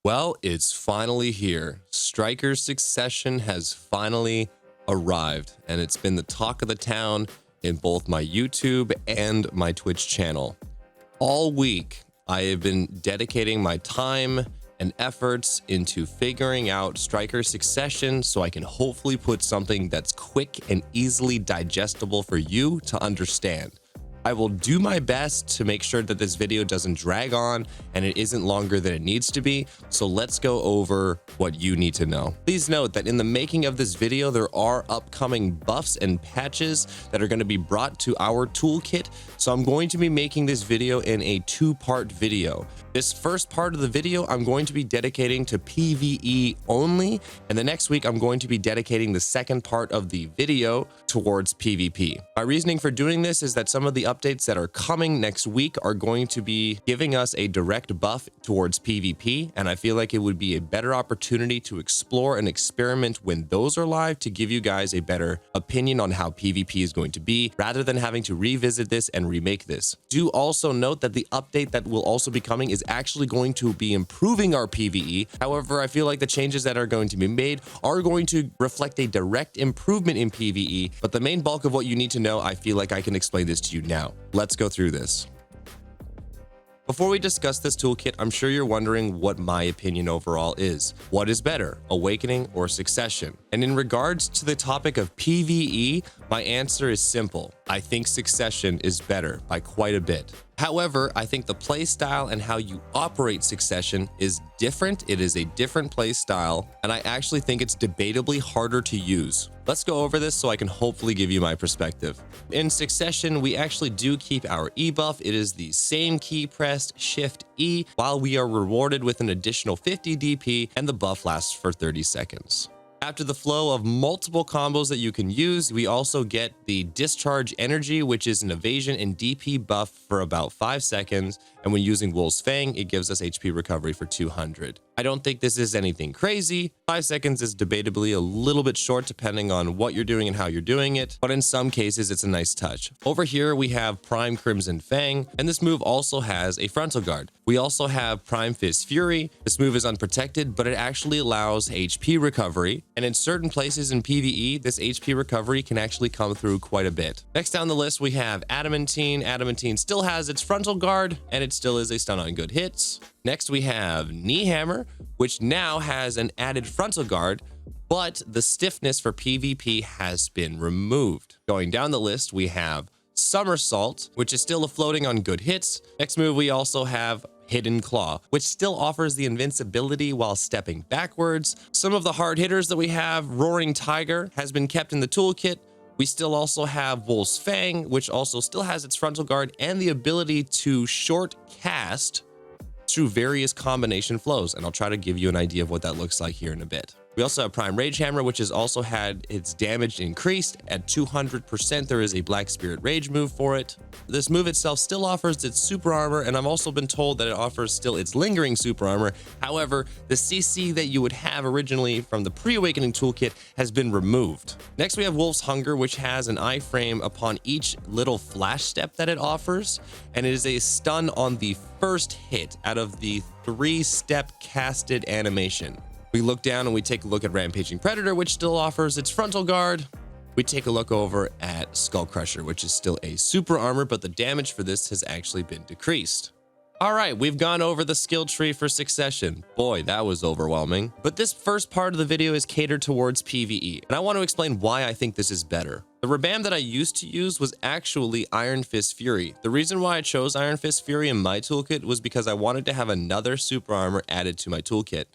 Well, it's finally here. Striker's Succession has finally arrived, and it's been the talk of the town in both my YouTube and my Twitch channel. All week, I have been dedicating my time and efforts into figuring out Striker's Succession so I can hopefully put something that's quick and easily digestible for you to understand. I will do my best to make sure that this video doesn't drag on and it isn't longer than it needs to be. So let's go over what you need to know. Please note that in the making of this video, there are upcoming buffs and patches that are going to be brought to our toolkit. So I'm going to be making this video in a two-part video. This first part of the video, I'm going to be dedicating to PVE only. And the next week, I'm going to be dedicating the second part of the video towards PvP. My reasoning for doing this is that some of the updates that are coming next week are going to be giving us a direct buff towards PvP. And I feel like it would be a better opportunity to explore and experiment when those are live to give you guys a better opinion on how PvP is going to be, rather than having to revisit this and remake this. Do also note that the update that will also be coming is actually going to be improving our PvE. However, I feel like the changes that are going to be made are going to reflect a direct improvement in PvE, but the main bulk of what you need to know, I feel like I can explain this to you now. Let's go through this. Before we discuss this toolkit, I'm sure you're wondering what my opinion overall is. What is better, Awakening or Succession? And in regards to the topic of PvE, my answer is simple. I think Succession is better by quite a bit. However, I think the playstyle and how you operate Succession is different. It is a different playstyle, and I actually think it's debatably harder to use. Let's go over this so I can hopefully give you my perspective. In Succession, we actually do keep our E buff. It is the same key pressed Shift E, while we are rewarded with an additional 50 DP, and the buff lasts for 30 seconds. After the flow of multiple combos that you can use, we also get the Discharge Energy, which is an evasion and DP buff for about 5 seconds. And when using Wolf's Fang, it gives us HP recovery for 200. I don't think this is anything crazy. 5 seconds is debatably a little bit short depending on what you're doing and how you're doing it, but in some cases it's a nice touch. Over here we have Prime Crimson Fang, and this move also has a frontal guard. We also have Prime Fist Fury. This move is unprotected, but it actually allows HP recovery, and in certain places in PvE, this HP recovery can actually come through quite a bit. Next down the list we have Adamantine. Adamantine still has its frontal guard, and it still is a stun on good hits. Next, we have Knee Hammer, which now has an added frontal guard, but the stiffness for PvP has been removed. Going down the list, we have Somersault, which is still a floating on good hits. Next move, we also have Hidden Claw, which still offers the invincibility while stepping backwards. Some of the hard hitters that we have, Roaring Tiger, has been kept in the toolkit. We still also have Wolf's Fang, which also still has its frontal guard and the ability to short cast through various combination flows, and I'll try to give you an idea of what that looks like here in a bit. We also have Prime Rage Hammer, which has also had its damage increased at 200%. There is a Black Spirit Rage move for it. This move itself still offers its super armor, and I've also been told that it offers still its lingering super armor. However, the CC that you would have originally from the pre-awakening toolkit has been removed. Next, we have Wolf's Hunger, which has an iframe upon each little flash step that it offers, and it is a stun on the first hit out of the 3-step casted animation. We look down and we take a look at Rampaging Predator, which still offers its frontal guard. We take a look over at Skull Crusher, which is still a super armor, but the damage for this has actually been decreased. All right, we've gone over the skill tree for Succession. Boy, that was overwhelming. But this first part of the video is catered towards PvE, and I want to explain why I think this is better. The rebam that I used to use was actually Iron Fist Fury. The reason why I chose Iron Fist Fury in my toolkit was because I wanted to have another super armor added to my toolkit.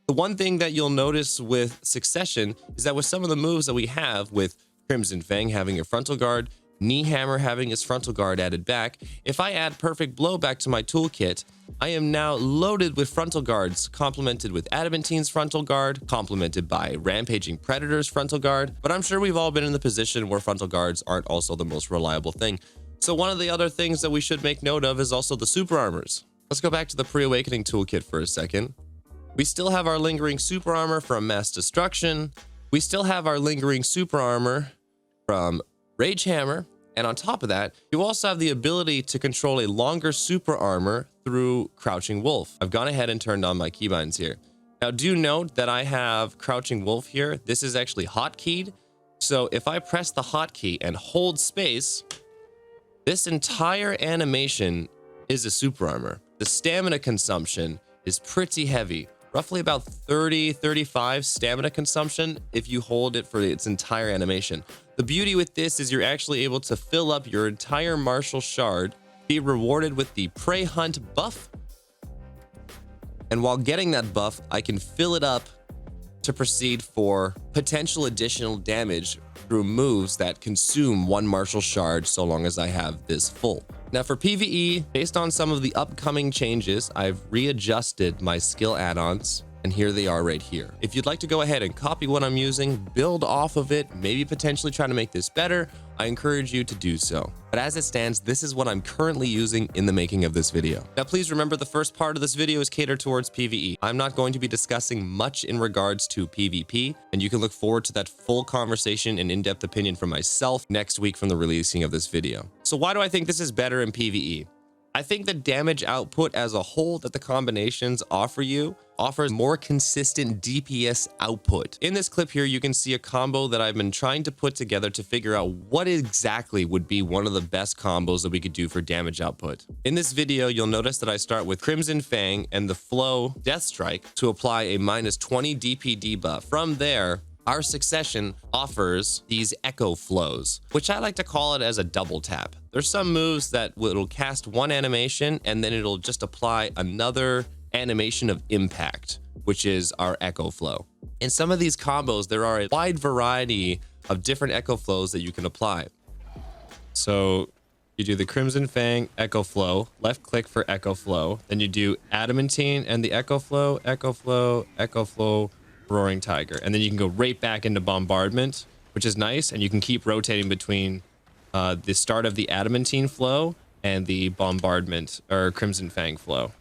The one thing that you'll notice with Succession is that with some of the moves that we have, with Crimson Fang having a frontal guard, Knee Hammer having his frontal guard added back, if I add Perfect Blow back to my toolkit, I am now loaded with frontal guards, complemented with Adamantine's frontal guard, complemented by Rampaging Predator's frontal guard, but I'm sure we've all been in the position where frontal guards aren't also the most reliable thing. So one of the other things that we should make note of is also the super armors. Let's go back to the pre-awakening toolkit for a second. We still have our lingering super armor from Mass Destruction. We still have our lingering super armor from Rage Hammer, And on top of that, you also have the ability to control a longer super armor through Crouching Wolf. I've gone ahead and turned on my keybinds here. Now do note that I have Crouching Wolf here. This is actually hotkeyed. So if I press the hotkey and hold space, this entire animation is a super armor. The stamina consumption is pretty heavy, roughly about 35 stamina consumption if you hold it for its entire animation. The beauty with this is you're actually able to fill up your entire martial shard, be rewarded with the Prey Hunt buff, and while getting that buff, I can fill it up to proceed for potential additional damage through moves that consume one martial shard so long as I have this full. Now for PvE, based on some of the upcoming changes, I've readjusted my skill add-ons, and here they are right here. If you'd like to go ahead and copy what I'm using, build off of it, maybe potentially try to make this better, I encourage you to do so. But as it stands, this is what I'm currently using in the making of this video. Now, please remember the first part of this video is catered towards PvE. I'm not going to be discussing much in regards to PvP, and you can look forward to that full conversation and in-depth opinion from myself next week from the releasing of this video. So why do I think this is better in PvE? I think the damage output as a whole that the combinations offer you offers more consistent DPS output. In this clip here, you can see a combo that I've been trying to put together to figure out what exactly would be one of the best combos that we could do for damage output. In this video, you'll notice that I start with Crimson Fang and the Flow Death Strike to apply a -20 DP debuff. From there, our Succession offers these echo flows, which I like to call it as a double tap. There's some moves that will cast one animation and then it'll just apply another animation of impact, which is our echo flow. In some of these combos, there are a wide variety of different echo flows that you can apply. So you do the Crimson Fang echo flow, left click for echo flow, then you do Adamantine and the echo flow, echo flow, echo flow, Roaring Tiger, and then you can go right back into Bombardment, which is nice, and you can keep rotating between the start of the Adamantine flow and the Bombardment or Crimson Fang flow.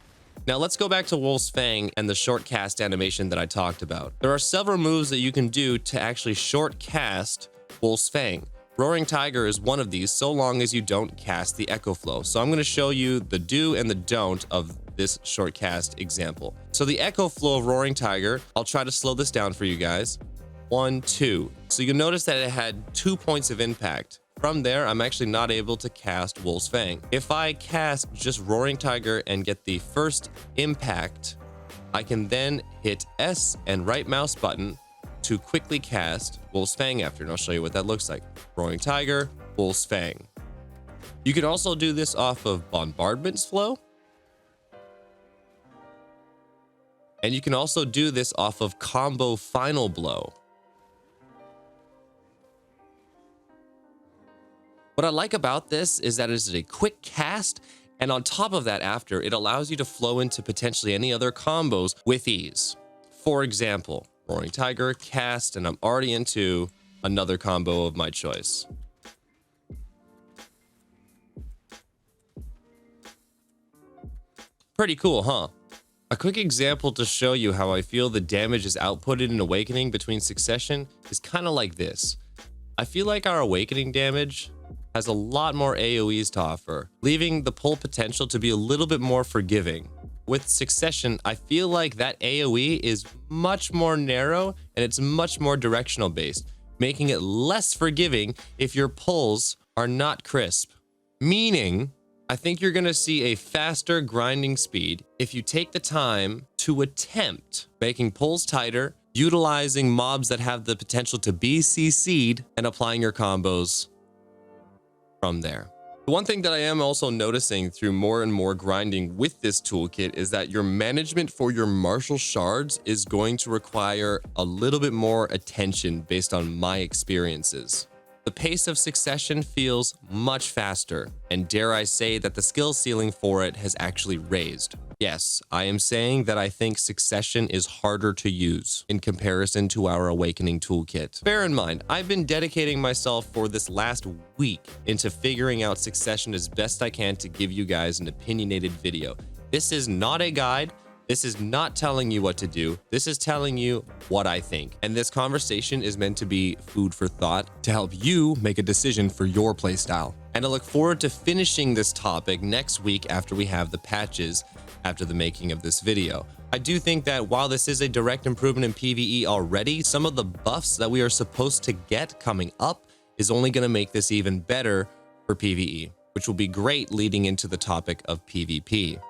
Now let's go back to Wolf's Fang and the short cast animation that I talked about. There are several moves that you can do to actually short cast Wolf's Fang. Roaring Tiger is one of these, so long as you don't cast the echo flow. So I'm going to show you the do and the don't of this short cast example. So the echo flow of Roaring Tiger, I'll try to slow this down for you guys. 1, 2. So you'll notice that it had 2 points of impact. From there, I'm actually not able to cast Wolf's Fang. If I cast just Roaring Tiger and get the first impact, I can then hit S and right mouse button to quickly cast Wolf's Fang after, and I'll show you what that looks like. Roaring Tiger, Wolf's Fang. You can also do this off of Bombardment's flow. And you can also do this off of Combo Final Blow. What I like about this is that it is a quick cast, and on top of that after, it allows you to flow into potentially any other combos with ease. For example, Roaring Tiger, cast, and I'm already into another combo of my choice. Pretty cool, huh? A quick example to show you how I feel the damage is outputted in Awakening between Succession is kind of like this. I feel like our Awakening damage has a lot more AoEs to offer, leaving the pull potential to be a little bit more forgiving. With Succession, I feel like that AoE is much more narrow and it's much more directional based, making it less forgiving if your pulls are not crisp. Meaning, I think you're going to see a faster grinding speed if you take the time to attempt making pulls tighter, utilizing mobs that have the potential to be CC'd, and applying your combos from there. The one thing that I am also noticing through more and more grinding with this toolkit is that your management for your martial shards is going to require a little bit more attention based on my experiences. The pace of Succession feels much faster, and dare I say that the skill ceiling for it has actually raised. Yes, I am saying that I think Succession is harder to use in comparison to our Awakening toolkit. Bear in mind, I've been dedicating myself for this last week into figuring out Succession as best I can to give you guys an opinionated video. This is not a guide. This is not telling you what to do. This is telling you what I think. And this conversation is meant to be food for thought to help you make a decision for your playstyle. And I look forward to finishing this topic next week after we have the patches after the making of this video. I do think that while this is a direct improvement in PvE already, some of the buffs that we are supposed to get coming up is only going to make this even better for PvE, which will be great leading into the topic of PvP.